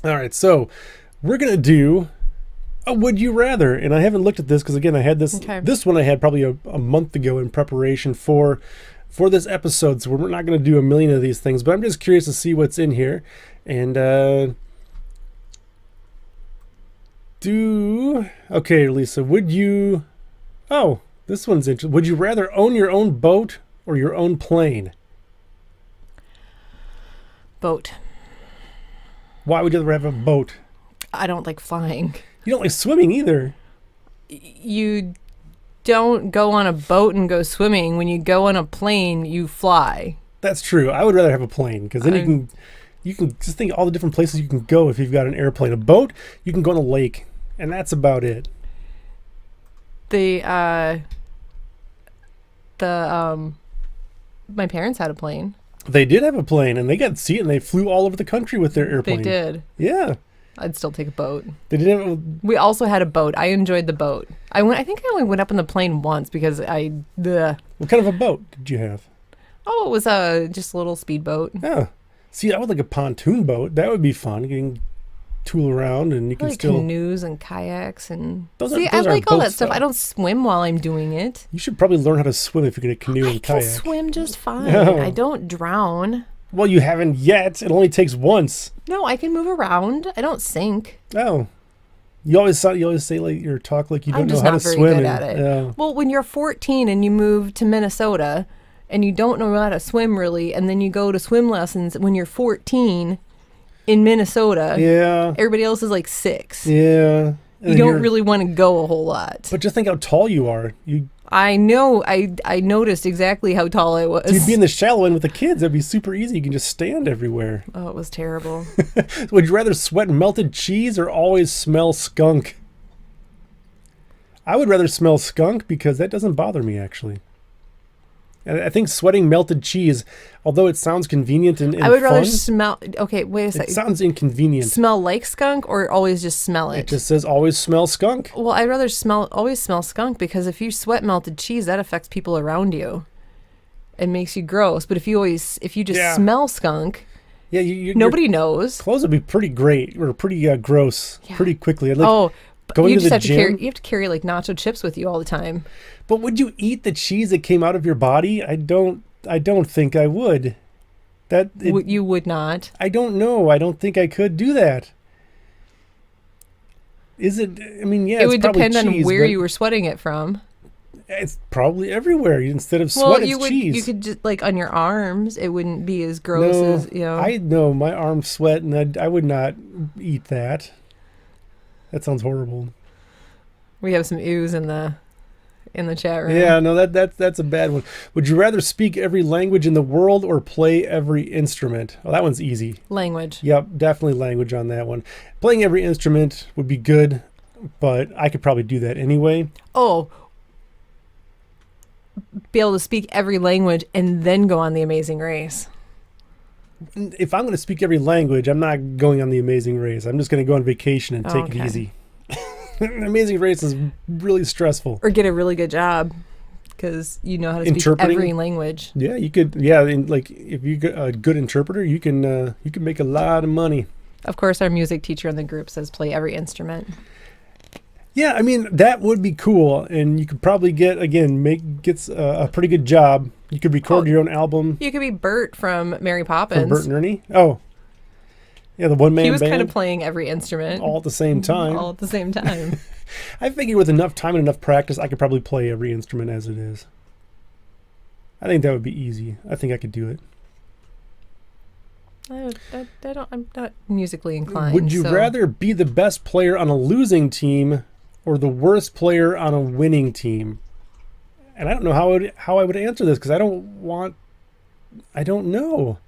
All right, so we're going to do a Would You Rather. And I haven't looked at this because, again, I had this. Okay. This one I had probably a month ago in preparation for this episode. So we're not going to do a million of these things, but I'm just curious to see what's in here. And okay, Lisa, would you... Oh, this one's interesting. Would you rather own your own boat or your own plane? Boat. Why would you rather have a boat? I don't like flying. You don't like swimming either. You don't go on a boat and go swimming. When you go on a plane, you fly. That's true. I would rather have a plane because then you can just think of all the different places you can go if you've got an airplane. A boat, you can go on a lake, and that's about it. My parents had a plane. They did have a plane, and they got to see it, and they flew all over the country with their airplane. They did. Yeah. I'd still take a boat. They didn't have We also had a boat. I enjoyed the boat. I think I only went up on the plane once because What kind of a boat did you have? it was just a little speedboat. Yeah. See, I would like a pontoon boat. That would be fun. You can tool around, and you I can like still... canoes and kayaks and Those I are like all boat that stuff. stuff. I don't swim while I'm doing it. You should probably learn how to swim if you're going to canoe I and can kayak. swim just fine. No. I don't drown. Well, you haven't yet. It only takes once. No, I can move around. I don't sink. Oh. You always say like or talk like you don't I'm know just how not to very swim. good at it. Well, when you're 14 and you move to Minnesota and you don't know how to swim really, and then you go to swim lessons when you're 14 in Minnesota, Yeah. everybody else is like 6. Yeah. You don't really want to go a whole lot. But just think how tall you are. I know. I noticed exactly how tall I was. You'd be in the shallow end with the kids. That'd be super easy. You can just stand everywhere. Oh, it was terrible. Would you rather sweat melted cheese or always smell skunk? I would rather smell skunk because that doesn't bother me, actually. And I think sweating melted cheese, although it sounds convenient and I would rather fun, smell. Okay, wait a it second. sounds inconvenient. Smell like skunk or always just smell it? It just says always smell skunk. Well, I'd rather always smell skunk because if you sweat melted cheese, that affects people around you. It makes you gross. But if you just Yeah. smell skunk, Yeah, nobody your knows. clothes would be pretty great or pretty gross Yeah. pretty quickly. I'd You to just the have to gym. carry. You have to carry like nacho chips with you all the time. But would you eat the cheese that came out of your body? I don't think I would. You would not. I don't know. I don't think I could do that. Is it? I mean, yeah. It it's would probably depend on cheese, where but you were sweating it from. It's probably everywhere. Instead of Well, sweat, it's cheese. you could just like on your arms. It wouldn't be as gross as I know my arms sweat, and I would not eat that. That sounds horrible. We have some ooze in the chat room. Yeah, no, that's a bad one. Would you rather speak every language in the world or play every instrument? Well, that one's easy. Language. Yep, definitely language on that one. Playing every instrument would be good, but I could probably do that anyway. Oh. Be able to speak every language and then go on The Amazing Race. If I'm going to speak every language, I'm not going on The Amazing Race. I'm just going to go on vacation and take it Okay. easy. Amazing Race is really stressful. Or get a really good job because you know how to speak Interpreting? every language. Yeah, you could. Yeah, like if you're a good interpreter, you can make a lot of money. Of course, our music teacher in the group says play every instrument. Yeah, I mean that would be cool, and you could probably get a pretty good job. You could record your own album. You could be Bert from Mary From Poppins. Bert and Ernie. Oh, yeah, the one man He was band. kind of playing every instrument all at the same time. all at the same time. I figure with enough time and enough practice, I could probably play every instrument as it is. I think that would be easy. I think I could do it. I'm not musically inclined. Would you so- rather be the best player on a losing team or the worst player on a winning team? And I don't know how I would answer this because I don't know.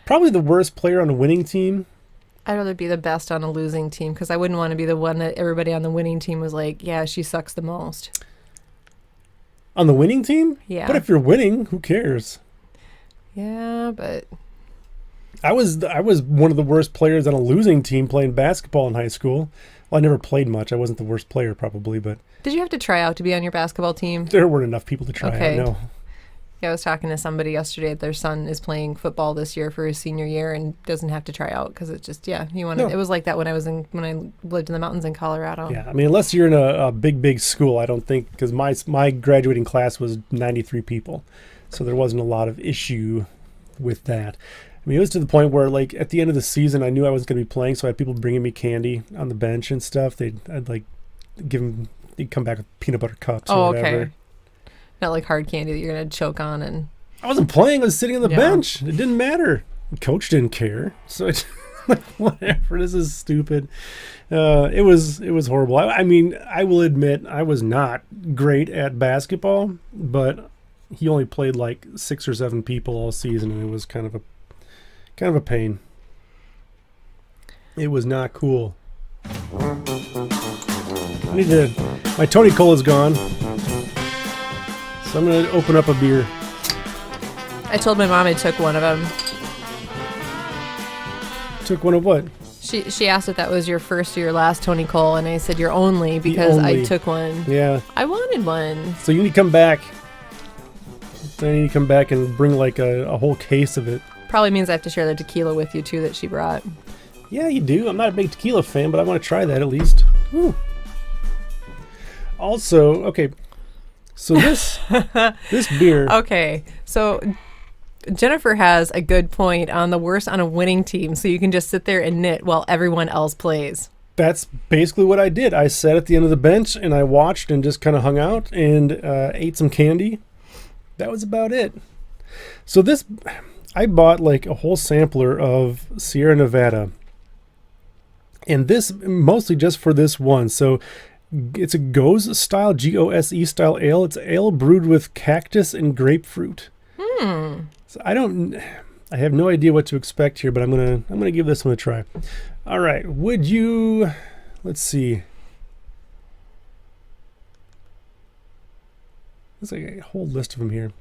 Probably the worst player on a winning team. I'd rather be the best on a losing team because I wouldn't want to be the one that everybody on the winning team was like, yeah, she sucks the most. On the winning team? Yeah. But if you're winning, who cares? Yeah, but I was one of the worst players on a losing team playing basketball in high school. Well, I never played much. I wasn't the worst player probably, but did you have to try out to be on your basketball team? there weren't enough people to try Okay. it. No. Yeah, I was talking to somebody yesterday that their son is playing football this year for his senior year and doesn't have to try out because it's just, you want to. No. It was like that when I lived in the mountains in Colorado. Yeah, I mean, unless you're in a big school, I don't think, because my graduating class was 93 people, so there wasn't a lot of issue with that. I mean, it was to the point where, like, at the end of the season, I knew I wasn't going to be playing, so I had people bringing me candy on the bench and stuff. I'd like give them, they'd come back with peanut butter cups or whatever. Okay. Not like hard candy that you're going to choke on. And I wasn't playing, I was sitting on the Yeah. bench. It didn't matter. The coach didn't care. So it's like, whatever, this is stupid. It was horrible. I mean, I will admit I was not great at basketball, but he only played like 6 or 7 people all season, and it was kind of a pain. It was not cool. My Tony Cole is gone. So I'm going to open up a beer. I told my mom I took one of them. Took one of what? She asked if that was your first or your last Tony Cole, and I said your only because I only. took one. Yeah. I wanted one. So you need to come back. I need to come back and bring like a whole case of it. Probably means I have to share the tequila with you too that she brought. Yeah, you do. I'm not a big tequila fan, but I want to try that at least. Whew. Also, okay. So this beer. Okay, so Jennifer has a good point on the worst on a winning team, so you can just sit there and knit while everyone else plays. That's basically what I did. I sat at the end of the bench and I watched and just kind of hung out and ate some candy. That was about it. So this, I bought like a whole sampler of Sierra Nevada. And this mostly just for this one. So it's a Gose style, Gose style ale. It's ale brewed with cactus and grapefruit. So I have no idea what to expect here, but I'm gonna give this one a try. All right, would you? Let's see. There's like a whole list of them here.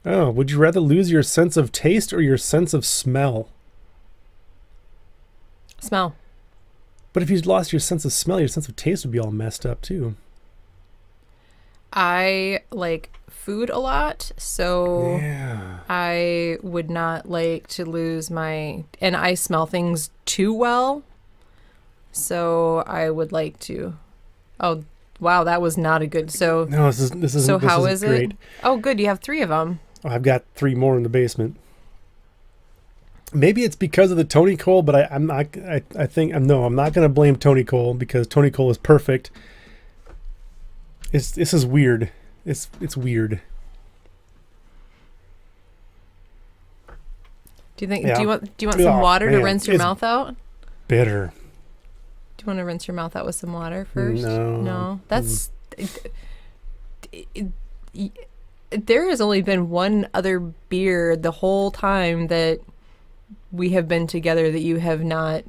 Oh, would you rather lose your sense of taste or your sense of smell? Smell. But if you lost your sense of smell, your sense of taste would be all messed up too. I like food a lot, so Yeah. I would not like to lose and I smell things too well, so I would like to. Oh, wow, that was not a good. So No, this is so how is is great. it? Oh, good, you have 3 of them. Oh, I've got 3 more in the basement. Maybe it's because of the Tony Cole, but I'm not going to blame Tony Cole because Tony Cole is perfect. This is weird. It's weird. Do you think? Yeah. Do you want some Oh, water to man, rinse your it's mouth out? Bitter. Do you want to rinse your mouth out with some water first? No. No, that's. There has only been one other beer the whole time that we have been together that you have not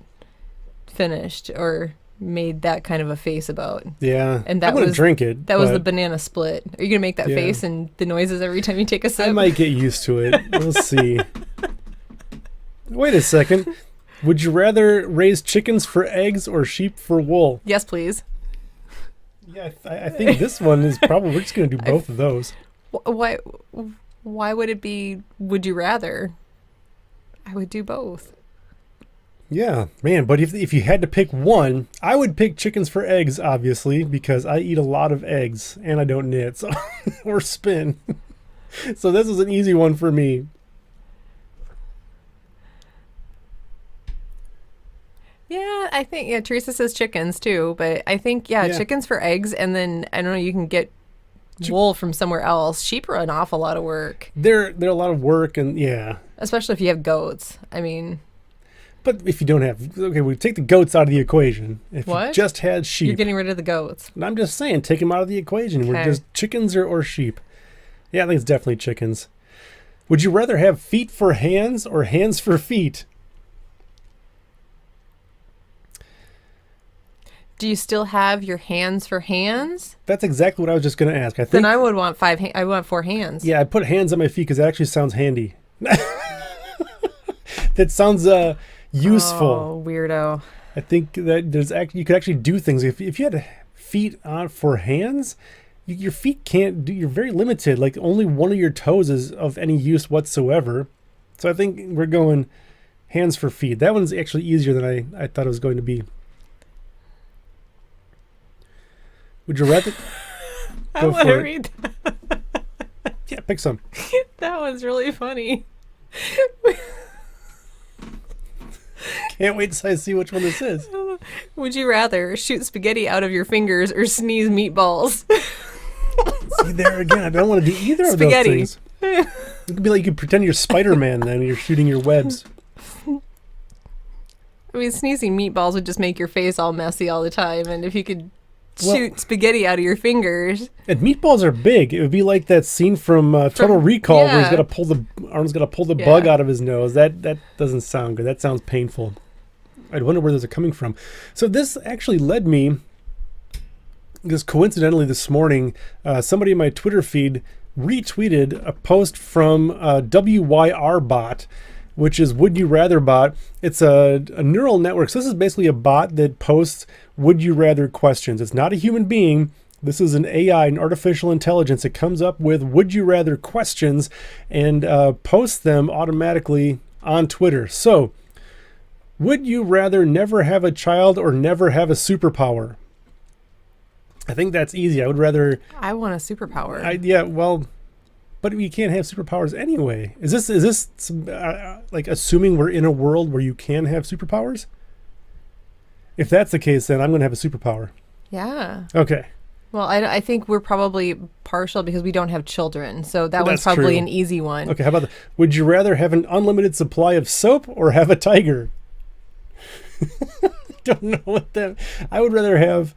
finished or made that kind of a face about. Yeah. And that I'm going to was- drink it. That was the but banana split. Are you gonna make that Yeah. face and the noises every time you take a sip? I might get used to it. We'll see. Wait a second. Would you rather raise chickens for eggs or sheep for wool? Yes, please. Yeah, I think this one is probably, we're just going to do both of those. Why? Why would it be? Would you rather? I would do both. Yeah, man, but if you had to pick one, I would pick chickens for eggs, obviously, because I eat a lot of eggs and I don't knit, so or spin. So this is an easy one for me. Yeah, I think Teresa says chickens too, but I think Yeah. chickens for eggs, and then I don't know, you can get wool from somewhere else. Sheep are an awful lot of work, They're a lot of work, and yeah. especially if you have goats. I mean, But if you don't have, okay, we take the goats out of the equation. If you What? just had you're sheep, getting rid of the goats. I'm just saying, take them out of the equation. We're Okay. just chickens or sheep. Yeah, I think it's definitely chickens. Would you rather have feet for hands or hands for feet? Do you still have your hands for hands? That's exactly what I was just going to ask. I think. Then I would want I want 4 hands. Yeah, I put hands on my feet because it actually sounds handy. That sounds useful. Oh, weirdo. I think that you could actually do things if you had feet on for hands. your feet can't do, you're very limited. Like only one of your toes is of any use whatsoever. So I think we're going hands for feet. That one's actually easier than I thought it was going to be. Would you rather? I want to read Yeah, pick some. that one's really funny. Can't wait till I see which one this is. Would you rather shoot spaghetti out of your fingers or sneeze meatballs? See, there again, I don't want to do either Spaghetti. of those things. It could be like you could pretend you're Spider-Man then, and you're shooting your webs. I mean, sneezing meatballs would just make your face all messy all the time, and if you could shoot spaghetti out of your fingers. And meatballs are big. It would be like that scene from Total Recall where he's got to pull Arnold's got to pull the bug out of his nose. That doesn't sound good. That sounds painful. I'd wonder where those are coming from. So this actually led me, because coincidentally this morning, somebody in my Twitter feed retweeted a post from WYRBot, which is Would You Rather Bot. It's a neural network. So this is basically a bot that posts Would You Rather questions. It's not a human being. This is an AI, an artificial intelligence. It comes up with Would You Rather questions and posts them automatically on Twitter. So, would you rather never have a child or never have a superpower? I think that's easy. I would rather... I want a superpower. But you can't have superpowers anyway. Is this like assuming we're in a world where you can have superpowers? If that's the case, then I'm going to have a superpower. Yeah. Okay. Well, I think we're probably partial because we don't have children. So that one's That's probably true. an easy one. Okay, how about would you rather have an unlimited supply of soap or have a tiger? Don't know what that... I would rather have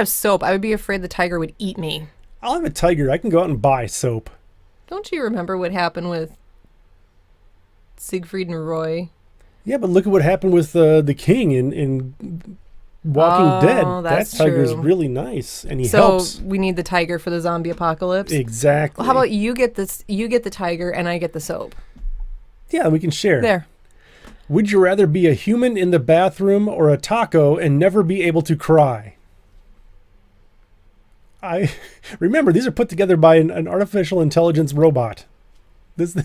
soap. I would be afraid the tiger would eat me. I'll have a tiger. I can go out and buy soap. Don't you remember what happened with Siegfried and Roy? Yeah, but look at what happened with the king in Walking Dead. That's that tiger's true. really nice, and he helps. So we need the tiger for the zombie apocalypse. Exactly. Well, how about you get this? You get the tiger, and I get the soap. Yeah, we can share. There. Would you rather be a human in the bathroom or a taco and never be able to cry? I remember these are put together by an artificial intelligence robot. This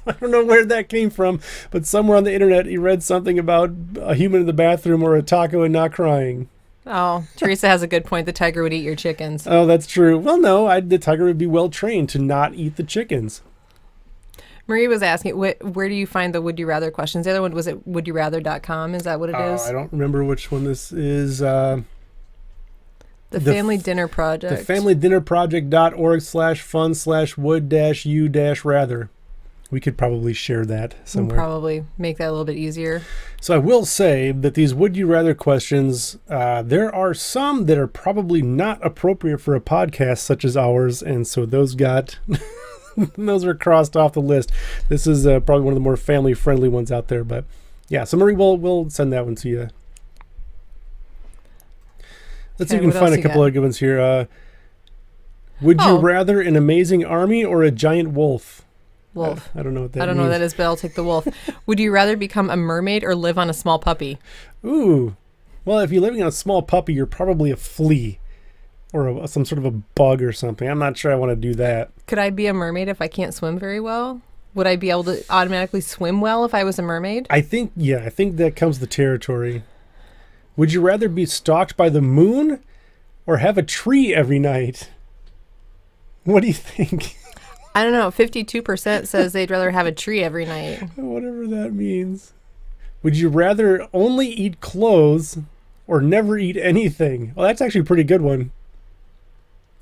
I don't know where that came from, but somewhere on the internet he read something about a human in the bathroom or a taco and not crying. Oh, Teresa has a good point. The tiger would eat your chickens. Oh, that's true. Well, no, the tiger would be well trained to not eat the chickens. Marie was asking, where do you find the Would You Rather questions? The other one, was it wouldyourrather.com? Is that what it is? I don't remember which one this is. The Family Dinner Project. The familydinnerproject.org/fun/would-you-rather. We could probably share that somewhere. We'll probably make that a little bit easier. So I will say that these Would You Rather questions, there are some that are probably not appropriate for a podcast such as ours, and so those got... those were crossed off the list. This is probably one of the more family-friendly ones out there, but yeah, so Marie, we'll send that one to you. Let's see if we can find a couple of good ones here. Would you rather an amazing army or a giant wolf? Wolf. I don't know what that means. I don't know what that is, but I'll take the wolf. Would you rather become a mermaid or live on a small puppy? Ooh. Well, if you're living on a small puppy, you're probably a flea or some sort of a bug or something. I'm not sure I want to do that. Could I be a mermaid if I can't swim very well? Would I be able to automatically swim well if I was a mermaid? I think that comes the territory. Would you rather be stalked by the moon or have a tree every night? What do you think? I don't know. 52% says they'd rather have a tree every night. Whatever that means. Would you rather only eat clothes or never eat anything? Well, that's actually a pretty good one.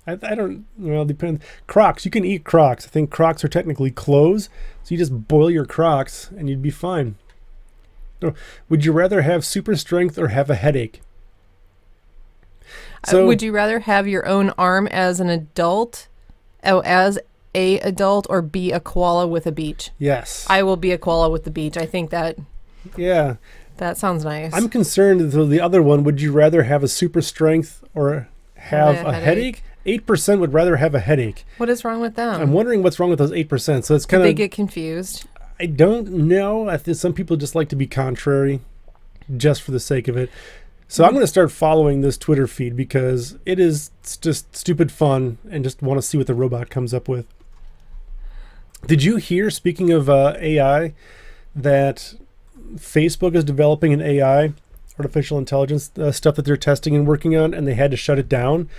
I don't, well, it depends. Crocs, you can eat Crocs. I think Crocs are technically clothes, so you just boil your Crocs and you'd be fine. Would you rather have super strength or have a headache? So, would you rather have your own arm as an adult, as a adult, or be a koala with a beach? Yes. I will be a koala with the beach. I think that... Yeah. That sounds nice. I'm concerned with the other one. Would you rather have a super strength or have a headache? 8% would rather have a headache. What is wrong with them? I'm wondering what's wrong with those 8%. So it's kind of... They get confused. I don't know. I think some people just like to be contrary just for the sake of it. So I'm going to start following this Twitter feed because it is just stupid fun and just want to see what the robot comes up with. Did you hear, speaking of AI, that Facebook is developing an AI, artificial intelligence stuff that they're testing and working on, and they had to shut it down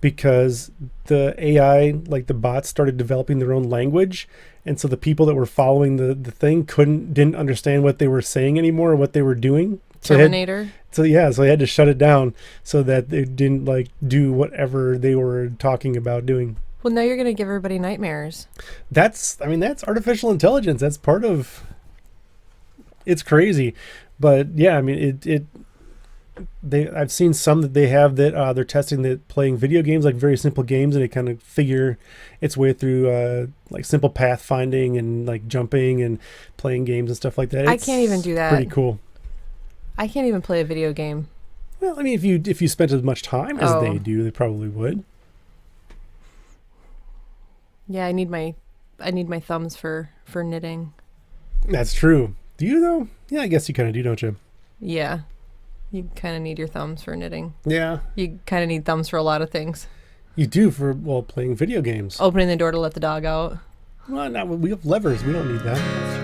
because the AI, like the bots, started developing their own language, and so the people that were following the thing didn't understand what they were saying anymore or what they were doing. Terminator. So they had to shut it down so that they didn't like do whatever they were talking about doing. Well, now you're going to give everybody nightmares. That's artificial intelligence. That's part of. It's crazy, but yeah, I mean I've seen some that they have that they're testing that playing video games, like very simple games, and it kind of figure its way through like simple path finding and like jumping and playing games and stuff like that. I can't even do that. Pretty cool. I can't even play a video game. Well, I mean, if you spent as much time as they do, they probably would. Yeah, I need my thumbs for knitting. That's true. Do you though? Yeah, I guess you kind of do, don't you? Yeah. You kind of need your thumbs for knitting. Yeah. You kind of need thumbs for a lot of things. You do for playing video games. Opening the door to let the dog out. Well, we have levers. We don't need that.